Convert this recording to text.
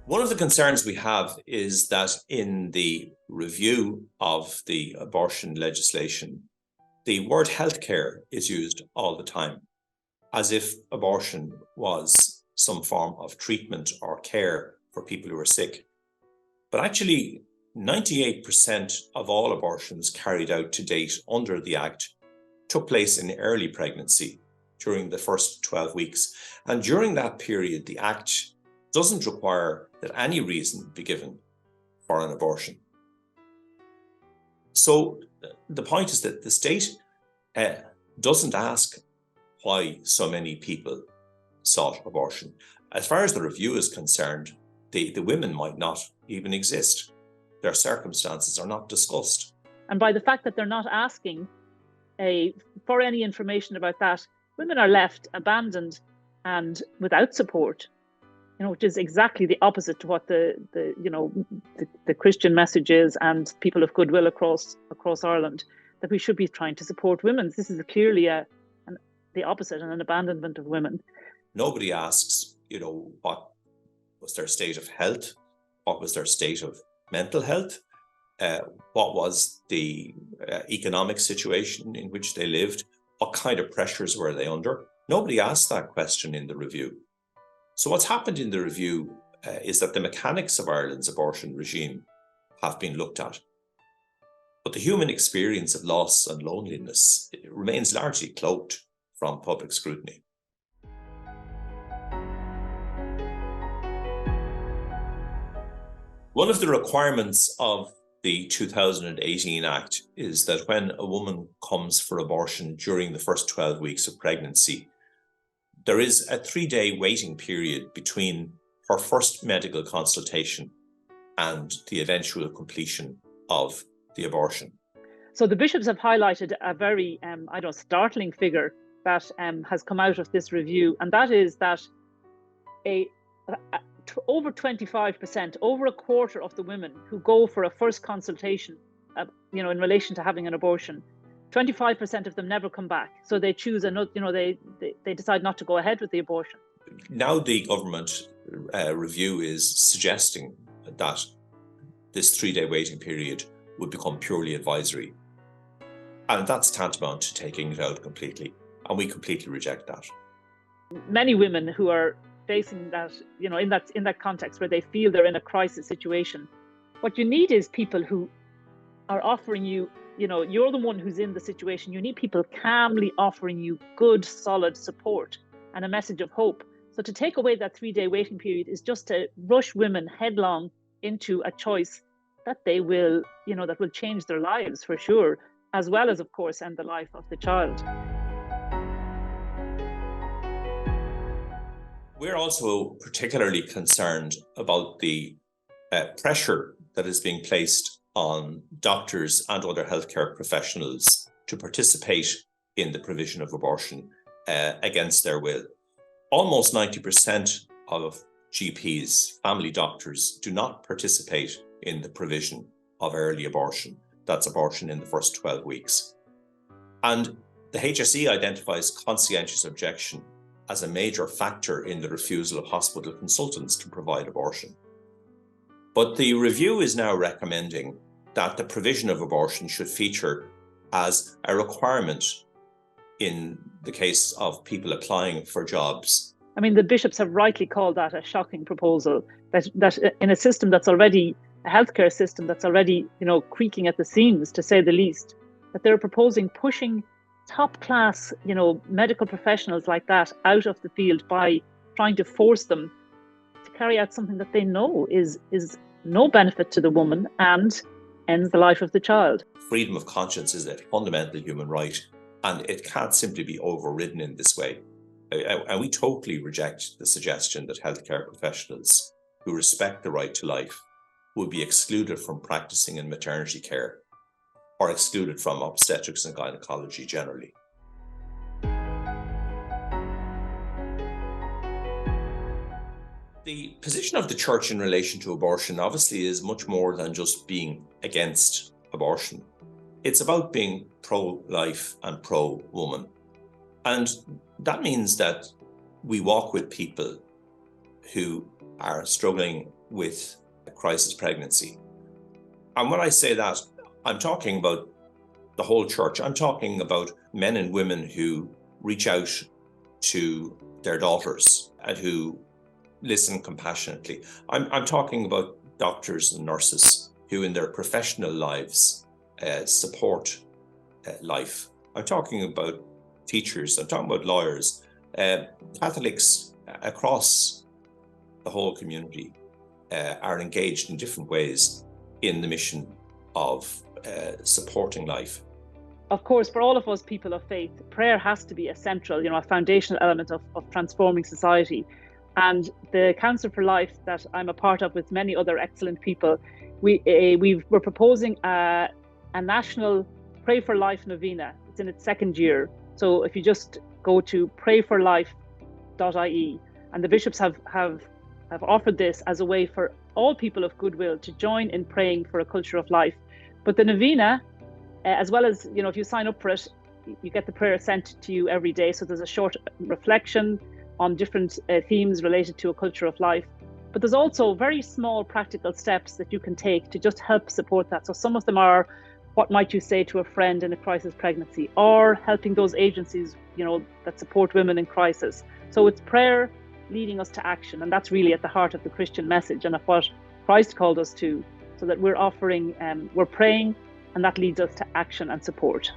One of the concerns we have is that in the review of the abortion legislation, the word healthcare is used all the time, as if abortion was some form of treatment or care for people who are sick. But actually, 98% of all abortions carried out to date under the Act took place in early pregnancy during the first 12 weeks. And during that period, the Act doesn't require that any reason be given for an abortion. So the point is that the state doesn't ask why so many people sought abortion. As far as the review is concerned, the women might not even exist. Their circumstances are not discussed. And by the fact that they're not asking for any information about that, women are left abandoned and without support, which is exactly the opposite to what the Christian message is, and people of goodwill across Ireland, that we should be trying to support women. This is clearly the opposite, and an abandonment of women. Nobody asks, what was their state of health? What was their state of mental health? What was the economic situation in which they lived? What kind of pressures were they under? Nobody asked that question in the review. So what's happened in the review is that the mechanics of Ireland's abortion regime have been looked at. But the human experience of loss and loneliness remains largely cloaked from public scrutiny. One of the requirements of the 2018 Act is that when a woman comes for abortion during the first 12 weeks of pregnancy, there is a 3-day waiting period between her first medical consultation and the eventual completion of the abortion. So the bishops have highlighted a very, startling figure that has come out of this review, and that is that over 25%, over a quarter of the women who go for a first consultation, in relation to having an abortion, 25% of them never come back. So they choose another, they decide not to go ahead with the abortion. Now the government review is suggesting that this 3-day waiting period would become purely advisory. And that's tantamount to taking it out completely. And we completely reject that. Many women who are facing that, in that context where they feel they're in a crisis situation, what you need is people who are offering you, you're the one who's in the situation. You need people calmly offering you good, solid support and a message of hope. So to take away that 3-day waiting period is just to rush women headlong into a choice that they will, that will change their lives for sure, as well as, of course, end the life of the child. We're also particularly concerned about the pressure that is being placed on doctors and other healthcare professionals to participate in the provision of abortion against their will. Almost 90% of GPs, family doctors, do not participate in the provision of early abortion. That's abortion in the first 12 weeks. And the HSE identifies conscientious objection as a major factor in the refusal of hospital consultants to provide abortion. But the review is now recommending that the provision of abortion should feature as a requirement in the case of people applying for jobs. I mean, the bishops have rightly called that a shocking proposal, that in a system that's already, a healthcare system that's already, creaking at the seams, to say the least, that they're proposing pushing top class, medical professionals like that out of the field by trying to force them to carry out something that they know is no benefit to the woman and ends the life of the child. Freedom of conscience is a fundamental human right, and it can't simply be overridden in this way. And we totally reject the suggestion that healthcare professionals who respect the right to life will be excluded from practicing in maternity care or excluded from obstetrics and gynecology generally. The position of the Church in relation to abortion obviously is much more than just being against abortion. It's about being pro-life and pro-woman. And that means that we walk with people who are struggling with a crisis pregnancy. And when I say that, I'm talking about the whole church. I'm talking about men and women who reach out to their daughters and who listen compassionately. I'm talking about doctors and nurses who in their professional lives support life. I'm talking about teachers, I'm talking about lawyers, Catholics across the whole community are engaged in different ways in the mission of supporting life. Of course, for all of us people of faith, prayer has to be a central, a foundational element of transforming society. And the Council for Life that I'm a part of with many other excellent people, we're proposing a national Pray for Life novena. It's in its second year. So if you just go to prayforlife.ie, and the bishops have offered this as a way for all people of goodwill to join in praying for a culture of life. But the novena, as well as, if you sign up for it, you get the prayer sent to you every day. So there's a short reflection on different themes related to a culture of life. But there's also very small practical steps that you can take to just help support that. So some of them are, what might you say to a friend in a crisis pregnancy, or helping those agencies, that support women in crisis. So it's prayer leading us to action. And that's really at the heart of the Christian message and of what Christ called us to, so that we're offering, we're praying, and that leads us to action and support.